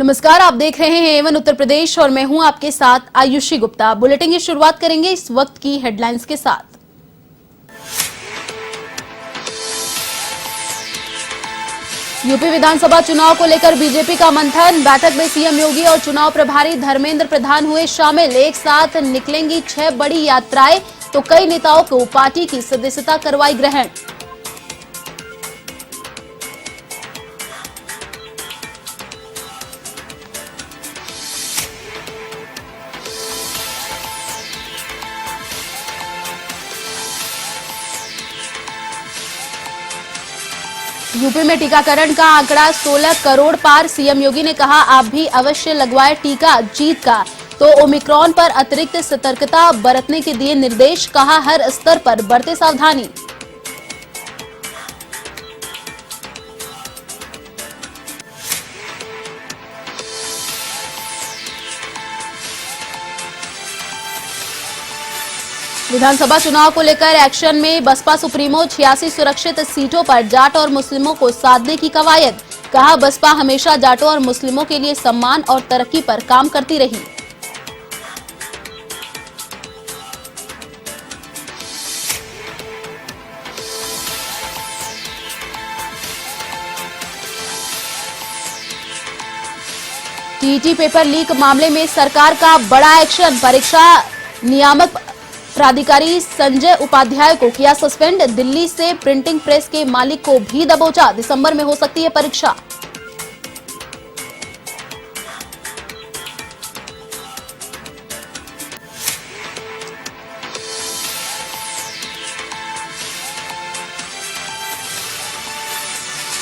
नमस्कार, आप देख रहे हैं एवन उत्तर प्रदेश और मैं हूं आपके साथ आयुषी गुप्ता। बुलेटिन की शुरुआत करेंगे इस वक्त की हेडलाइंस के साथ। यूपी विधानसभा चुनाव को लेकर बीजेपी का मंथन। बैठक में सीएम योगी और चुनाव प्रभारी धर्मेंद्र प्रधान हुए शामिल। एक साथ निकलेंगी 6 बड़ी यात्राएं, तो कई नेताओं को पार्टी की सदस्यता करवाई ग्रहण। यूपी में टीकाकरण का आंकड़ा 16 करोड़ पार। सीएम योगी ने कहा, आप भी अवश्य लगवाए टीका, जीत का। तो ओमिक्रॉन पर अतिरिक्त सतर्कता बरतने के दिए निर्देश। कहा, हर स्तर पर बरते सावधानी। विधानसभा चुनाव को लेकर एक्शन में बसपा सुप्रीमो। 86 सुरक्षित सीटों पर जाट और मुस्लिमों को साधने की कवायद। कहा, बसपा हमेशा जाटों और मुस्लिमों के लिए सम्मान और तरक्की पर काम करती रही। टीईटी पेपर लीक मामले में सरकार का बड़ा एक्शन। परीक्षा नियामक प्राधिकारी संजय उपाध्याय को किया सस्पेंड। दिल्ली से प्रिंटिंग प्रेस के मालिक को भी दबोचा। दिसंबर में हो सकती है परीक्षा।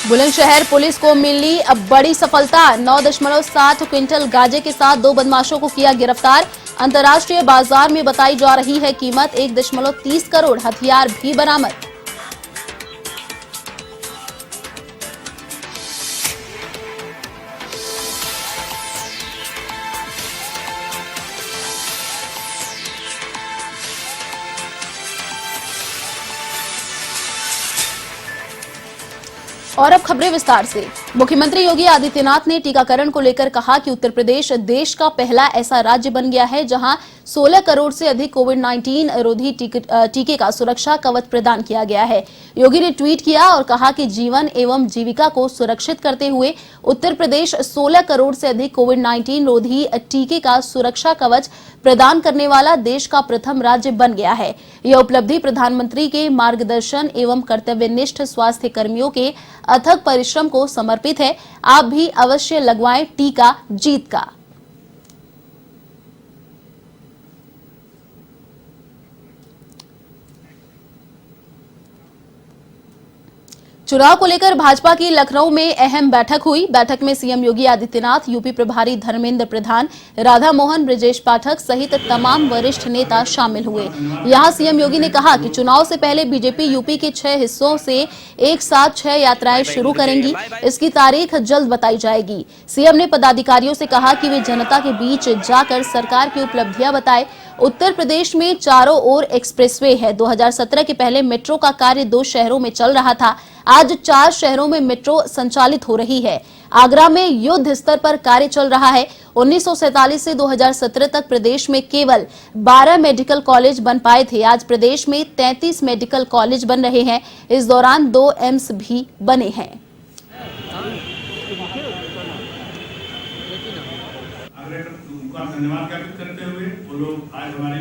बुलंदशहर पुलिस को मिली अब बड़ी सफलता। 9.7 क्विंटल गांजे के साथ 2 बदमाशों को किया गिरफ्तार। अंतर्राष्ट्रीय बाजार में बताई जा रही है कीमत 1.30 करोड़। हथियार भी बरामद। और अब खबरें विस्तार से। मुख्यमंत्री योगी आदित्यनाथ ने टीकाकरण को लेकर कहा कि उत्तर प्रदेश देश का पहला ऐसा राज्य बन गया है जहां 16 करोड़ से अधिक कोविड-19 रोधी टीके का सुरक्षा कवच प्रदान किया गया है। योगी ने ट्वीट किया और कहा कि जीवन एवं जीविका को सुरक्षित करते हुए उत्तर प्रदेश 16 करोड़ से अधिक कोविड-19 रोधी टीके का सुरक्षा कवच प्रदान करने वाला देश का प्रथम राज्य बन गया है। यह उपलब्धि प्रधानमंत्री के मार्गदर्शन एवं कर्तव्यनिष्ठ स्वास्थ्य कर्मियों के अथक परिश्रम को समर्पित है। आप भी अवश्य लगवाएं टीका, जीत का। चुनाव को लेकर भाजपा की लखनऊ में अहम बैठक हुई। बैठक में सीएम योगी आदित्यनाथ, यूपी प्रभारी धर्मेंद्र प्रधान, राधा मोहन, ब्रजेश पाठक सहित तमाम वरिष्ठ नेता शामिल हुए। यहां सीएम योगी ने कहा कि चुनाव से पहले बीजेपी यूपी के 6 हिस्सों से एक साथ 6 यात्राएं शुरू करेंगी। इसकी तारीख जल्द बताई जाएगी। सीएम ने पदाधिकारियों से कहा कि वे जनता के बीच जाकर सरकार की उपलब्धियां बताएं। उत्तर प्रदेश में चारों ओर एक्सप्रेसवे है। 2017 के पहले मेट्रो का कार्य 2 शहरों में चल रहा था। आज 4 शहरों में मेट्रो संचालित हो रही है। आगरा में युद्ध स्तर पर कार्य चल रहा है। 1947 से 2017 तक प्रदेश में केवल 12 मेडिकल कॉलेज बन पाए थे। आज प्रदेश में 33 मेडिकल कॉलेज बन रहे हैं। इस दौरान 2 एम्स भी बने हैं। धन्यवाद ज्ञापित करते हुए वो लोग आज हमारी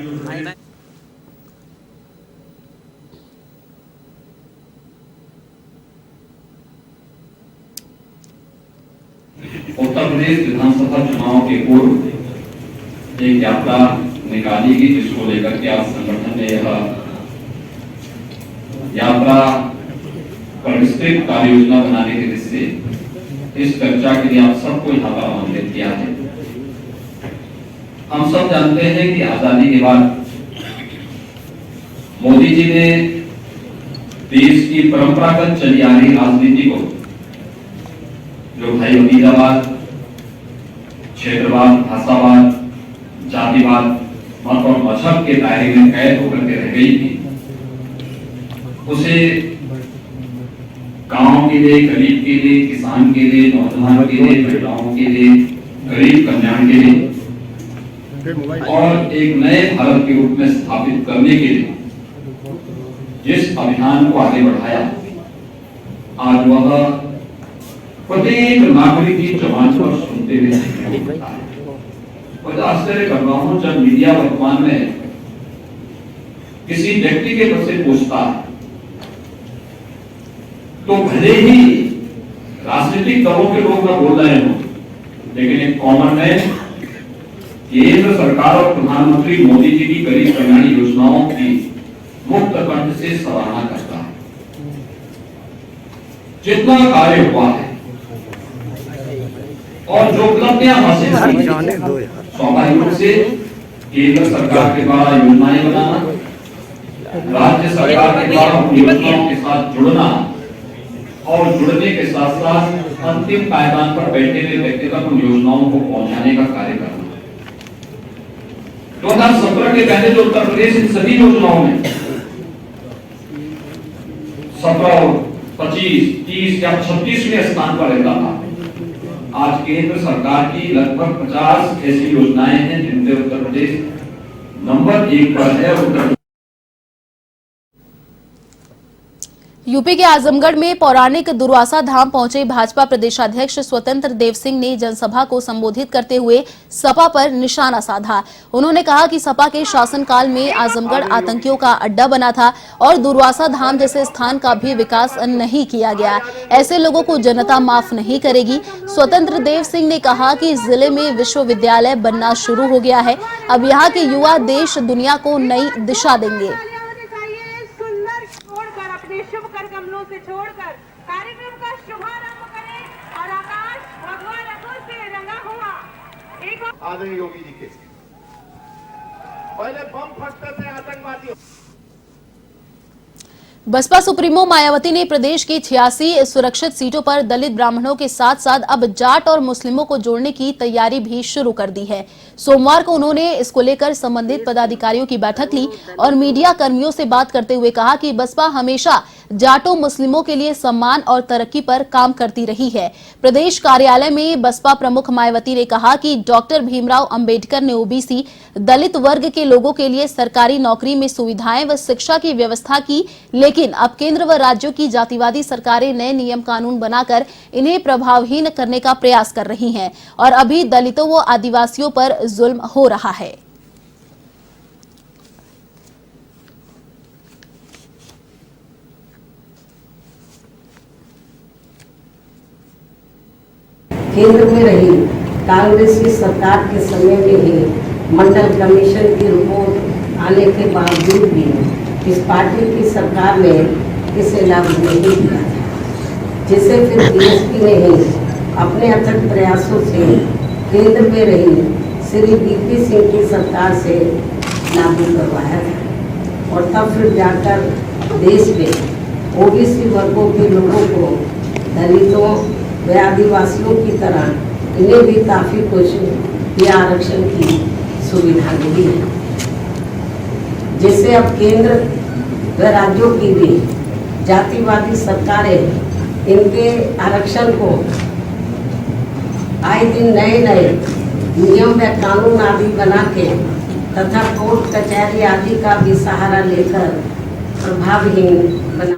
उत्तर प्रदेश विधानसभा चुनाव के पूर्व एक यात्रा निकाली गई, जिसको लेकर के आज संगठन ने यह यात्रा पर विस्तृत कार्य योजना बनाने के दृष्टि इस चर्चा के लिए आप सबको यहाँ पर आमंत्रित किया है। हम सब जानते हैं कि आजादी के बाद मोदी जी ने देश की परंपरागत चली आ रही राजनीति को, जो भाई भतीजावाद, क्षेत्रवाद, भाषावाद, जातिवाद, मत और मजहब के दायरे में कैद होकर के रह गई थी, उसे गांव के लिए, गरीब के लिए, किसान के लिए, नौजवान के लिए, महिलाओं के लिए गरीब कल्याण के लिए और एक नए भारत के रूप में स्थापित करने के लिए जिस अभियान को आगे बढ़ाया, आज वह प्रत्येक नागरिक की जबान पर सुनते हुए और आश्चर्य कर रहा हूं जब मीडिया वर्तमान में किसी व्यक्ति के पद से पूछता है तो भले ही राजनीतिक दलों के लोग ना बोल रहे हों, लेकिन एक कॉमन मैन केंद्र सरकार और प्रधानमंत्री मोदी जी की गरीब कल्याण योजनाओं की मुक्त कंठ से सराहना करता है। जितना कार्य हुआ है और जो उपलब्धियां हासिल हुई, स्वाभाविक रूप से केंद्र सरकार के द्वारा योजनाएं बनाना, राज्य सरकार के द्वारा उन योजनाओं के साथ जुड़ना और जुड़ने के साथ साथ अंतिम पायदान पर बैठे हुए व्यक्ति तक उन योजनाओं को पहुंचाने का कार्य करना। 2017 के पहले जो उत्तर प्रदेश इन सभी योजनाओं में 17, 25, 30 या 36वें स्थान पर रहता था, आज केंद्र सरकार की लगभग 50 ऐसी योजनाएं हैं जिनमें उत्तर प्रदेश नंबर 1 पर है। यूपी के आजमगढ़ में पौराणिक दुर्वासा धाम पहुंचे भाजपा प्रदेशाध्यक्ष स्वतंत्र देव सिंह ने जनसभा को संबोधित करते हुए सपा पर निशाना साधा। उन्होंने कहा कि सपा के शासनकाल में आजमगढ़ आतंकियों का अड्डा बना था और दुर्वासा धाम जैसे स्थान का भी विकास नहीं किया गया। ऐसे लोगों को जनता माफ नहीं करेगी। स्वतंत्र देव सिंह ने कहा कि जिले में विश्वविद्यालय बनना शुरू हो गया है। अब यहाँ के युवा देश दुनिया को नई दिशा देंगे। शुभ कर गमलों से छोड़कर कार्यक्रम का शुभारंभ करें और आकाश भगवा रंगों से रंगा हुआ एक आदरणीय योगी जी के पहले बम फटते थे आतंकवादियों। बसपा सुप्रीमो मायावती ने प्रदेश की 86 सुरक्षित सीटों पर दलित ब्राह्मणों के साथ साथ अब जाट और मुस्लिमों को जोड़ने की तैयारी भी शुरू कर दी है। सोमवार को उन्होंने इसको लेकर संबंधित पदाधिकारियों की बैठक ली और मीडिया कर्मियों से बात करते हुए कहा कि बसपा हमेशा जाटों मुस्लिमों के लिए सम्मान और तरक्की पर काम करती रही है। प्रदेश कार्यालय में बसपा प्रमुख मायावती ने कहा कि डॉक्टर भीमराव अंबेडकर ने ओबीसी दलित वर्ग के लोगों के लिए सरकारी नौकरी में सुविधाएं व शिक्षा की व्यवस्था की, लेकिन अब केंद्र व राज्यों की जातिवादी सरकारें नए नियम कानून बनाकर इन्हें प्रभावहीन करने का प्रयास कर रही हैं और अभी दलितों व आदिवासियों पर जुल्म हो रहा है। केंद्र में रही कांग्रेस की सरकार के समय में ही मंडल कमीशन की रिपोर्ट आने के बावजूद भी इस पार्टी की सरकार ने इसे लागू नहीं किया था, जिसे फिर बीएसपी ने ही अपने अथक प्रयासों से केंद्र में रही श्री वीपी सिंह की सरकार से लागू करवाया था और तब फिर जाकर देश में ओबीसी वर्गों के लोगों को दलितों व आदिवासियों की तरह इन्हें भी काफी कुछ या आरक्षण की सुविधा मिली है, जिससे अब केंद्र व राज्यों की भी जातिवादी सरकारें इनके आरक्षण को आए दिन नए नए नियम व कानून आदि बना के तथा कोर्ट कचहरी आदि का भी सहारा लेकर प्रभावहीन बना।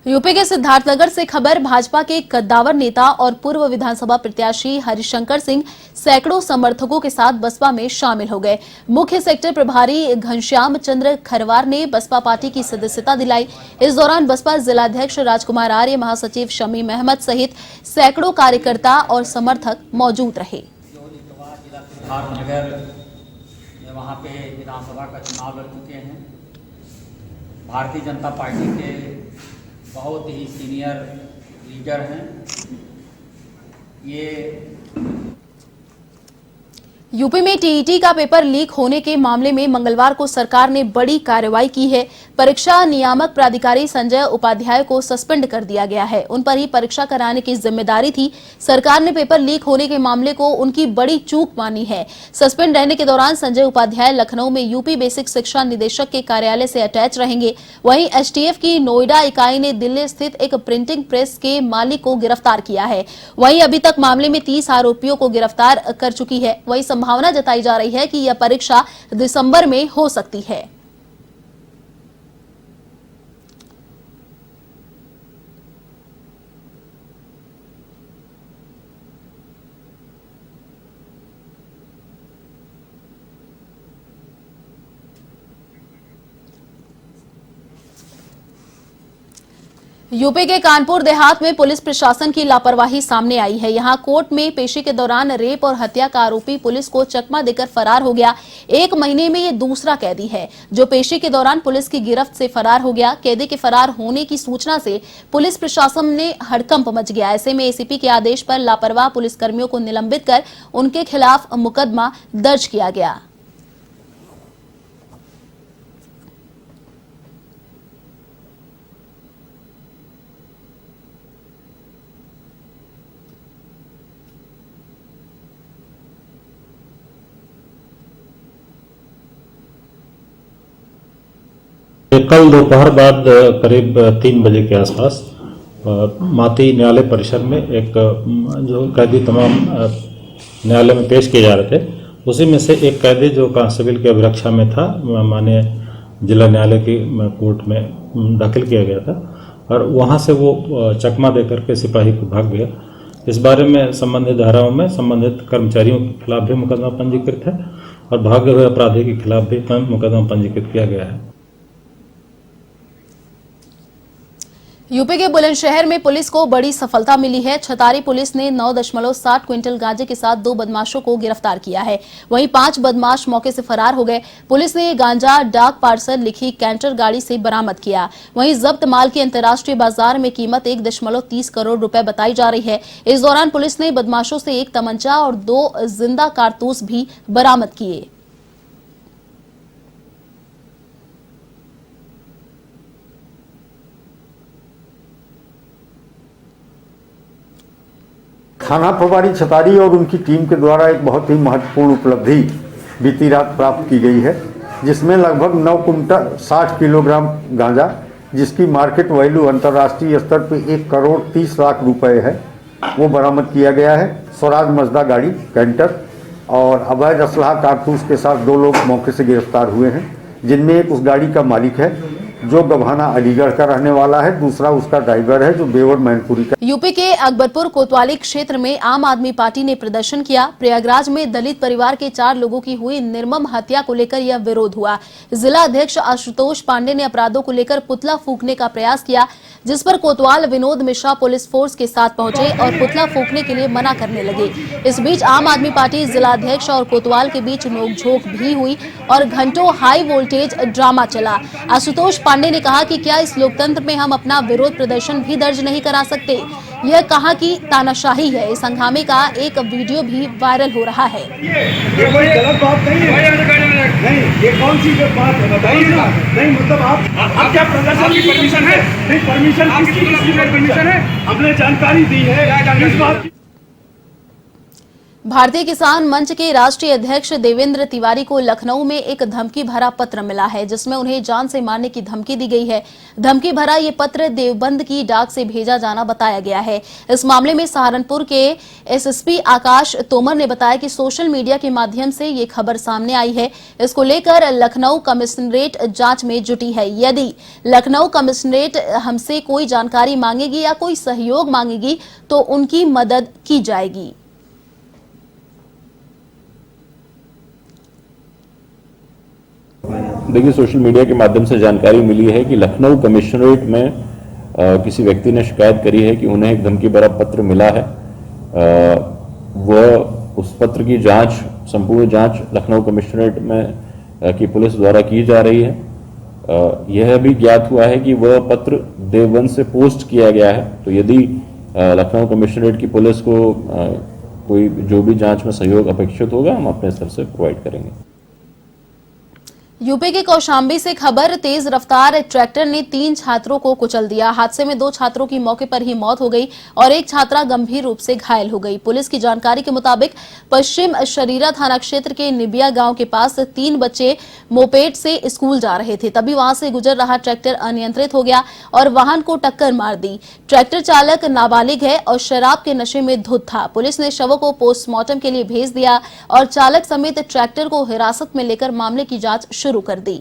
यूपी के सिद्धार्थनगर से खबर, भाजपा के कद्दावर नेता और पूर्व विधानसभा प्रत्याशी हरिशंकर सिंह सैकड़ों समर्थकों के साथ बसपा में शामिल हो गए। मुख्य सेक्टर प्रभारी घनश्याम चंद्र खरवार ने बसपा पार्टी की सदस्यता दिलाई। इस दौरान बसपा जिलाध्यक्ष राजकुमार आर्य, महासचिव शमीम अहमद सहित सैकड़ों कार्यकर्ता और समर्थक मौजूद रहे। वहाँ पे विधानसभा का चुनाव लड़ चुके हैं। भारतीय जनता पार्टी के बहुत ही सीनियर लीडर हैं। ये यूपी में टीईटी का पेपर लीक होने के मामले में मंगलवार को सरकार ने बड़ी कार्रवाई की है। परीक्षा नियामक प्राधिकारी संजय उपाध्याय को सस्पेंड कर दिया गया है। उन पर ही परीक्षा कराने की जिम्मेदारी थी। सरकार ने पेपर लीक होने के मामले को उनकी बड़ी चूक मानी है। सस्पेंड रहने के दौरान संजय उपाध्याय लखनऊ में यूपी बेसिक शिक्षा निदेशक के कार्यालय से अटैच रहेंगे। वहीं एसटीएफ की नोएडा इकाई ने दिल्ली स्थित एक प्रिंटिंग प्रेस के मालिक को गिरफ्तार किया है। वहीं अभी तक मामले में 30 आरोपियों को गिरफ्तार कर चुकी है। वहीं संभावना जताई जा रही है कि यह परीक्षा दिसंबर में हो सकती है। यूपी के कानपुर देहात में पुलिस प्रशासन की लापरवाही सामने आई है। यहां कोर्ट में पेशी के दौरान रेप और हत्या का आरोपी पुलिस को चकमा देकर फरार हो गया। 1 महीने में ये दूसरा कैदी है जो पेशी के दौरान पुलिस की गिरफ्त से फरार हो गया। कैदी के फरार होने की सूचना से पुलिस प्रशासन ने हड़कंप मच गया। ऐसे में एसीपी के आदेश पर लापरवाह पुलिसकर्मियों को निलंबित कर उनके खिलाफ मुकदमा दर्ज किया गया। कल दोपहर बाद करीब 3 बजे के आसपास माती न्यायालय परिसर में एक जो कैदी तमाम न्यायालय में पेश किए जा रहे थे, उसी में से एक कैदी जो कांस्टेबल की अभिरक्षा में था माननीय जिला न्यायालय की कोर्ट में दाखिल किया गया था और वहां से वो चकमा देकर के सिपाही को भाग गया। इस बारे में संबंधित धाराओं में संबंधित कर्मचारियों के खिलाफ भी मुकदमा पंजीकृत है और भागे हुए अपराधी के खिलाफ भी मुकदमा पंजीकृत किया गया है। यूपी के बुलंदशहर में पुलिस को बड़ी सफलता मिली है। छतारी पुलिस ने 9.7 क्विंटल गांजे के साथ 2 बदमाशों को गिरफ्तार किया है। वहीं 5 बदमाश मौके से फरार हो गए। पुलिस ने ये गांजा डाक पार्सल लिखी कैंटर गाड़ी से बरामद किया। वहीं जब्त माल की अंतर्राष्ट्रीय बाजार में कीमत 1.30 करोड़ रुपए बताई जा रही है। इस दौरान पुलिस ने बदमाशों से 1 तमंचा और 2 जिंदा कारतूस भी बरामद किए। थाना प्रभारी छतारी और उनकी टीम के द्वारा एक बहुत ही महत्वपूर्ण उपलब्धि बीती रात प्राप्त की गई है, जिसमें लगभग 9 कुंटल 60 किलोग्राम गांजा, जिसकी मार्केट वैल्यू अंतर्राष्ट्रीय स्तर पर 1 करोड़ 30 लाख रुपए है, वो बरामद किया गया है। स्वराज मजदा गाड़ी कैंटर और अवैध असलाह कारतूस के साथ 2 लोग मौके से गिरफ्तार हुए हैं, जिनमें एक उस गाड़ी का मालिक है जो गभाना अलीगढ़ का रहने वाला है, दूसरा उसका ड्राइवर है जो बेवर मैनपुरी का। यूपी के अकबरपुर कोतवाली क्षेत्र में आम आदमी पार्टी ने प्रदर्शन किया। प्रयागराज में दलित परिवार के 4 लोगों की हुई निर्मम हत्या को लेकर यह विरोध हुआ। जिला अध्यक्ष आशुतोष पांडे ने अपराधों को लेकर पुतला फूंकने का प्रयास किया, जिस पर कोतवाल विनोद मिश्रा पुलिस फोर्स के साथ पहुंचे और पुतला फूंकने के लिए मना करने लगे। इस बीच आम आदमी पार्टी जिला अध्यक्ष और कोतवाल के बीच नोकझोंक भी हुई और घंटों हाई वोल्टेज ड्रामा चला। आशुतोष पांडे ने कहा कि क्या इस लोकतंत्र में हम अपना विरोध प्रदर्शन भी दर्ज नहीं करा सकते। यह कहा कि तानाशाही है। इस हंगामे का एक वीडियो भी वायरल हो रहा है। ये कोई गलत बात नहीं है। नहीं, ये कौन सी बात है बताइए ना। नहीं मतलब आप क्या प्रदर्शन की परमिशन है? नहीं, परमिशन किसकी परमिशन है? हमने जानकारी दी है इस बात की। भारतीय किसान मंच के राष्ट्रीय अध्यक्ष देवेंद्र तिवारी को लखनऊ में एक धमकी भरा पत्र मिला है, जिसमें उन्हें जान से मारने की धमकी दी गई है। धमकी भरा ये पत्र देवबंद की डाक से भेजा जाना बताया गया है। इस मामले में सहारनपुर के एसएसपी आकाश तोमर ने बताया कि सोशल मीडिया के माध्यम से ये खबर सामने आई है। इसको लेकर लखनऊ कमिश्नरेट जांच में जुटी है। यदि लखनऊ कमिश्नरेट हमसे कोई जानकारी मांगेगी या कोई सहयोग मांगेगी तो उनकी मदद की जाएगी। देखिए, सोशल मीडिया के माध्यम से जानकारी मिली है कि लखनऊ कमिश्नरेट में किसी व्यक्ति ने शिकायत करी है कि उन्हें एक धमकी भरा पत्र मिला है। वह उस पत्र की जांच, संपूर्ण जांच लखनऊ कमिश्नरेट में की पुलिस द्वारा की जा रही है। यह भी ज्ञात हुआ है कि वह पत्र देवबंद से पोस्ट किया गया है। तो यदि लखनऊ कमिश्नरेट की पुलिस को कोई जो भी जांच में सहयोग अपेक्षित होगा हम अपने स्तर से प्रोवाइड करेंगे। यूपी के कौशाम्बी से खबर, तेज रफ्तार ट्रैक्टर ने 3 छात्रों को कुचल दिया। हादसे में 2 छात्रों की मौके पर ही मौत हो गई और एक छात्रा गंभीर रूप से घायल हो गई। पुलिस की जानकारी के मुताबिक पश्चिम शरीरा थाना क्षेत्र के निबिया गांव के पास 3 बच्चे मोपेड से स्कूल जा रहे थे, तभी वहां से गुजर रहा ट्रैक्टर अनियंत्रित हो गया और वाहन को टक्कर मार दी। ट्रैक्टर चालक नाबालिग है और शराब के नशे में धुत था। पुलिस ने शवों को पोस्टमार्टम के लिए भेज दिया और चालक समेत ट्रैक्टर को हिरासत में लेकर मामले की जांच शुरू कर दी।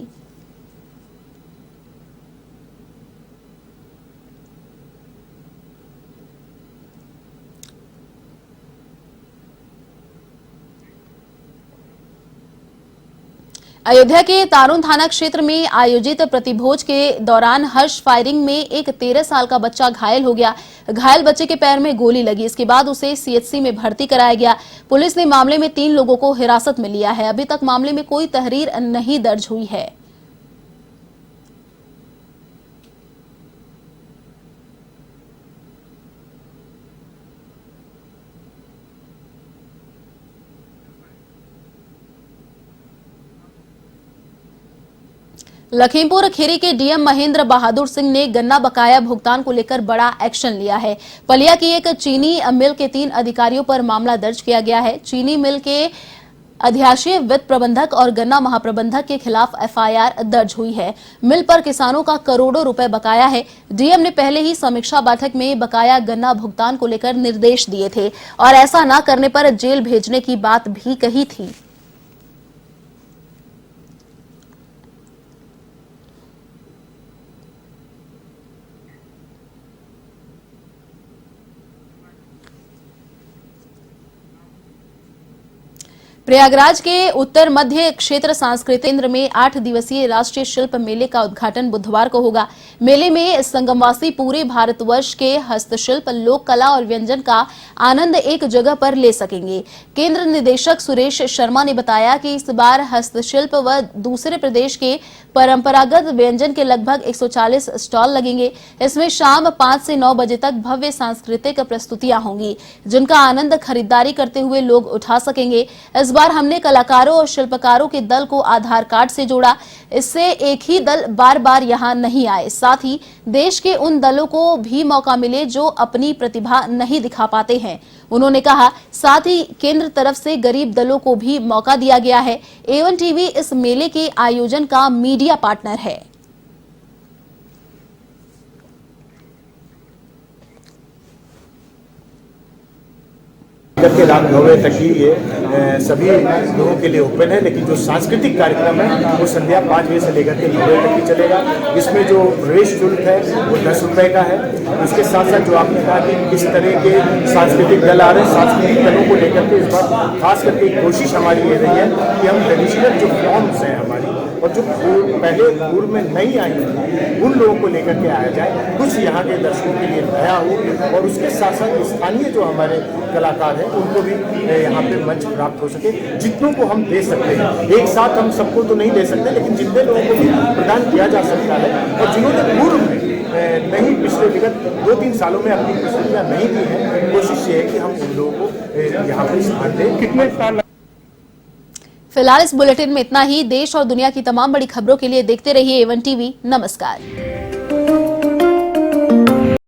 अयोध्या के तारुण थाना क्षेत्र में आयोजित प्रतिभोज के दौरान हर्ष फायरिंग में एक 13 साल का बच्चा घायल हो गया। घायल बच्चे के पैर में गोली लगी, इसके बाद उसे सीएचसी में भर्ती कराया गया। पुलिस ने मामले में 3 लोगों को हिरासत में लिया है। अभी तक मामले में कोई तहरीर नहीं दर्ज हुई है। लखीमपुर खीरी के डीएम महेंद्र बहादुर सिंह ने गन्ना बकाया भुगतान को लेकर बड़ा एक्शन लिया है। पलिया की एक चीनी मिल के 3 अधिकारियों पर मामला दर्ज किया गया है। चीनी मिल के अध्याशीय वित्त प्रबंधक और गन्ना महाप्रबंधक के खिलाफ एफआईआर दर्ज हुई है। मिल पर किसानों का करोड़ों रुपए बकाया है। डीएम ने पहले ही समीक्षा बैठक में बकाया गन्ना भुगतान को लेकर निर्देश दिए थे और ऐसा न करने पर जेल भेजने की बात भी कही थी। प्रयागराज के उत्तर मध्य क्षेत्र सांस्कृतिक केंद्र में 8 दिवसीय राष्ट्रीय शिल्प मेले का उद्घाटन बुधवार को होगा। मेले में संगमवासी पूरे भारतवर्ष के हस्तशिल्प, लोक कला और व्यंजन का आनंद एक जगह पर ले सकेंगे। केंद्र निदेशक सुरेश शर्मा ने बताया कि इस बार हस्तशिल्प व दूसरे प्रदेश के परंपरागत व्यंजन के लगभग 140 स्टॉल लगेंगे। इसमें शाम 5 से 9 बजे तक भव्य सांस्कृतिक प्रस्तुतियां होंगी, जिनका आनंद खरीदारी करते हुए लोग उठा सकेंगे। इस बार हमने कलाकारों और शिल्पकारों के दल को आधार कार्ड से जोड़ा, इससे एक ही दल बार बार यहां नहीं आए। साथ ही देश के उन दलों को भी मौका मिले जो अपनी प्रतिभा नहीं दिखा पाते हैं। उन्होंने कहा, साथ ही केंद्र तरफ से गरीब दलों को भी मौका दिया गया है। A1 टीवी इस मेले के आयोजन का मीडिया पार्टनर है। के रात 9 बजे तक ही ये सभी लोगों के लिए ओपन है, लेकिन जो सांस्कृतिक कार्यक्रम है वो संध्या 5 बजे से लेकर के 9 बजे तक ही चलेगा। इसमें जो प्रवेश शुल्क है वो 10 रुपये का है। उसके साथ साथ जो आपने कहा कि किस तरह के सांस्कृतिक दल आ रहे हैं, सांस्कृतिक दलों को लेकर के इस बार खास करके कोशिश हमारी ये रही है कि हम ट्रेडिशनल जो फॉर्म्स हैं हमारी और जो पहले पूर्व में नहीं आई थी उन लोगों को लेकर के आया जाए, कुछ यहाँ के दर्शकों के लिए नया हो और उसके साथ साथ स्थानीय जो हमारे कलाकार हैं उनको भी यहाँ पे मंच प्राप्त हो सके। जितनों को हम दे सकते हैं, एक साथ हम सबको तो नहीं दे सकते, लेकिन जितने लोगों को भी प्रदान किया जा सकता है और जिन्होंने पूर्व में नहीं पिछले विगत 2-3 सालों में अपनी प्रस्तुतियाँ नहीं दी हैं, कोशिश ये है कि हम उन लोगों को यहाँ पर स्थान दें। कितने साल फिलहाल इस बुलेटिन में इतना ही। देश और दुनिया की तमाम बड़ी खबरों के लिए देखते रहिए A1 टीवी। नमस्कार।